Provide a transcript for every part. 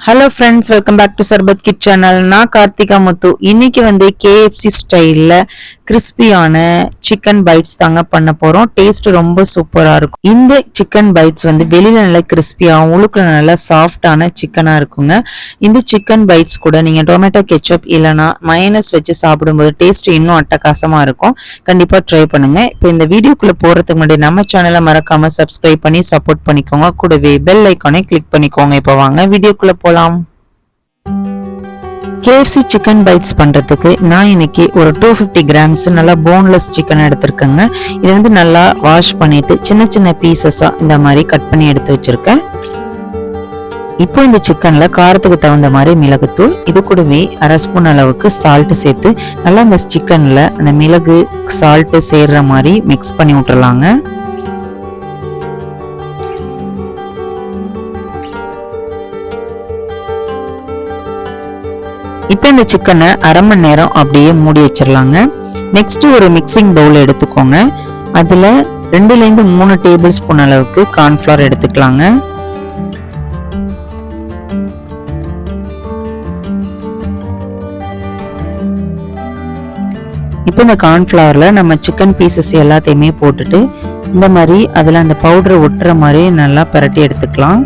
Hello friends, welcome back to Sarbat Kid channel. நான் கார்த்திகா முத்து. இன்னைக்கு KFC ஸ்டைல்ல கிறிஸ்பியான சிக்கன் பைட்ஸ் தாங்க பண்ண போறோம். டேஸ்ட் ரொம்ப சூப்பரா இருக்கும். இந்த சிக்கன் பைட்ஸ் வெளியில நல்லா கிறிஸ்பியாவும் உள்ளுக்குள்ள நல்லா சாஃப்டான சிக்கனா இருக்குங்க. இந்த சிக்கன் பைட்ஸ் கூட நீங்க டொமேட்டோ கெச்சப் இல்லனா மயோனைஸ் வச்சு சாப்பிடும்போது டேஸ்ட் இன்னும் அட்டகாசமா இருக்கும். கண்டிப்பா ட்ரை பண்ணுங்க. இப்போ இந்த வீடியோக்குள்ள போறதுக்கு முன்னாடி நம்ம சேனலை மறக்காம சப்ஸ்கிரைப் பண்ணி சப்போர்ட் பண்ணிக்கோங்க. கூடவே பெல் ஐகானை கிளிக் பண்ணிக்கோங்க. இப்போ வாங்க வீடியோக்குள்ள போலாம். KFC சிக்கன் பைட்ஸ் பண்றதுக்கு நான் இன்னைக்கு ஒரு 250 கிராம்ஸ் நல்லா போன்லெஸ் சிக்கன் எடுத்திருக்கேங்க. இது நல்லா வாஷ் பண்ணிட்டு சின்ன சின்ன பீசஸா இந்த மாதிரி கட் பண்ணி எடுத்து வச்சிருக்கேன். இப்போ இந்த சிக்கன்ல காரத்துக்கு தகுந்த மாதிரி மிளகுத்தூள், இது கூடவே அரை ஸ்பூன் அளவுக்கு சால்ட் சேர்த்து நல்லா இந்த சிக்கன்ல அந்த மிளகு சால்ட் சேர்ற மாதிரி மிக்ஸ் பண்ணி விட்டுறலாங்க. இப்போ இந்த சிக்கனை அரை மணி நேரம் அப்படியே மூடி வச்சிடலாங்க. நெக்ஸ்ட் ஒரு மிக்சிங் பவுல் எடுத்துக்கோங்க. அதுல 2-3 டேபிள் ஸ்பூன் அளவுக்கு கார்ன்ஃபிளவர் எடுத்துக்கலாங்க. இப்போ இந்த கார்ன்ஃபிளவர்ல நம்ம சிக்கன் பீசஸ் எல்லாத்தையுமே போட்டுட்டு இந்த மாதிரி அதுல அந்த பவுடரை ஒட்டுற மாதிரி நல்லா பிரட்டி எடுத்துக்கலாம்.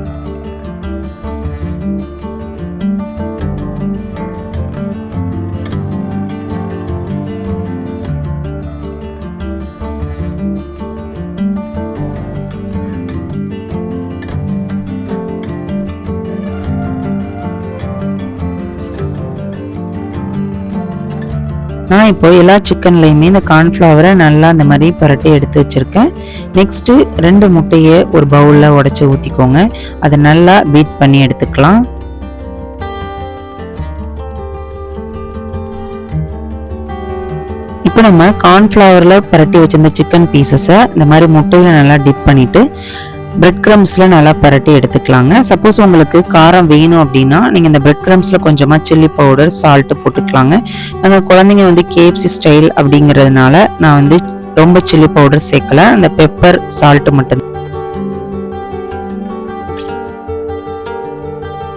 நான் இப்போ எல்லா சிக்கன்லையுமே இந்த கார்ன்ஃபிளவரை நல்லா அந்த மாதிரி பரட்டி எடுத்து வச்சிருக்கேன். நெக்ஸ்ட் 2 முட்டையை ஒரு பவுல்ல உடைச்சு ஊத்திக்கோங்க. அதை நல்லா பீட் பண்ணி எடுத்துக்கலாம். இப்போ நம்ம கார்ன்ஃபிளவர்ல பரட்டி வச்சிருந்த சிக்கன் பீசஸை இந்த மாதிரி முட்டையில நல்லா டிப் பண்ணிட்டு பிரெட் கிரம்ஸ்ல நல்லா பரட்டி எடுத்துக்கலாங்க. சப்போஸ் உங்களுக்கு காரம் வேணும் அப்படின்னா நீங்க இந்த பிரெட் கிரம்ஸ்ல கொஞ்சமா சில்லி பவுடர் சால்ட் போட்டுக்கலாங்க. நாங்க குழந்தைங்க KFC ஸ்டைல் அப்படிங்கிறதுனால நான் ரொம்ப சில்லி பவுடர் சேர்க்கல, அந்த பெப்பர் சால்ட் மட்டும்.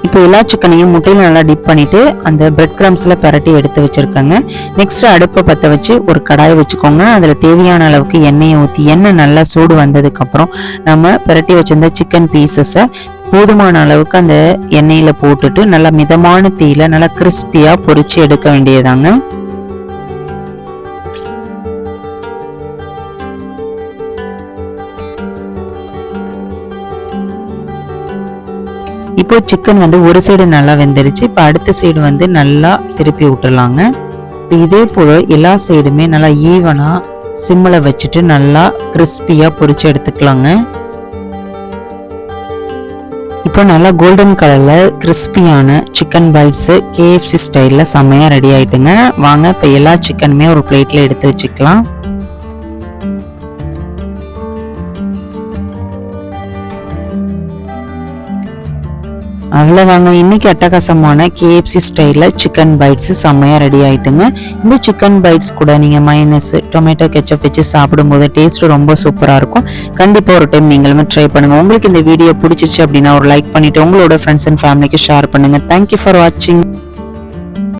இப்போ எல்லா சிக்கனையும் முட்டையில நல்லா டிப் பண்ணிட்டு அந்த பிரெட் கிரம்ஸ்ல பரட்டி எடுத்து வச்சிருக்கேங்க. நெக்ஸ்ட் அடுப்பை பற்ற வச்சு ஒரு கடாய் வச்சுக்கோங்க. அதுல தேவையான அளவுக்கு எண்ணெயை ஊற்றி எண்ணெய் நல்லா சூடு வந்ததுக்கு அப்புறம் நம்ம பரட்டி வச்சிருந்த சிக்கன் பீசஸை போதுமான அளவுக்கு அந்த எண்ணெயில போட்டுட்டு நல்லா மிதமான தீயில நல்லா கிறிஸ்பியா பொரிச்சு எடுக்க வேண்டியதாங்க. இப்போ சிக்கன் ஒரு சைடு நல்லா வெந்துருச்சு. இப்போ அடுத்த சைடு நல்லா திருப்பி விட்டுறலாங்க. இதே போல எல்லா சைடுமே நல்லா ஈவனா சிம்ல வச்சுட்டு நல்லா கிறிஸ்பியா பொரிச்சு எடுத்துக்கலாங்க. இப்போ நல்லா கோல்டன் கலர்ல கிறிஸ்பியான சிக்கன் பைட்ஸ் KFC ஸ்டைல்ல செமையா ரெடி ஆயிட்டுங்க. வாங்க இப்போ எல்லா சிக்கனுமே ஒரு பிளேட்ல எடுத்து வச்சுக்கலாம். அவ்வளோதாங்க, இன்னைக்கு அட்டகாசமான KFC ஸ்டைல்ல சிக்கன் பைட்ஸ் செம்மையா ரெடி ஆயிட்டுங்க. இந்த சிக்கன் பைட்ஸ் கூட நீங்க மயோனைஸ் டொமேட்டோ கெச்சப் வச்சு சாப்பிடும்போது டேஸ்ட் ரொம்ப சூப்பரா இருக்கும். கண்டிப்பா ஒரு டைம் நீங்களும் ட்ரை பண்ணுங்க. உங்களுக்கு இந்த வீடியோ பிடிச்சிருச்சு அப்படின்னா ஒரு லைக் பண்ணிட்டு உங்களோட ஃப்ரெண்ட்ஸ் அண்ட் ஃபேமிலிக்கு ஷேர் பண்ணுங்க. தேங்க்யூ ஃபார் வாட்சிங்.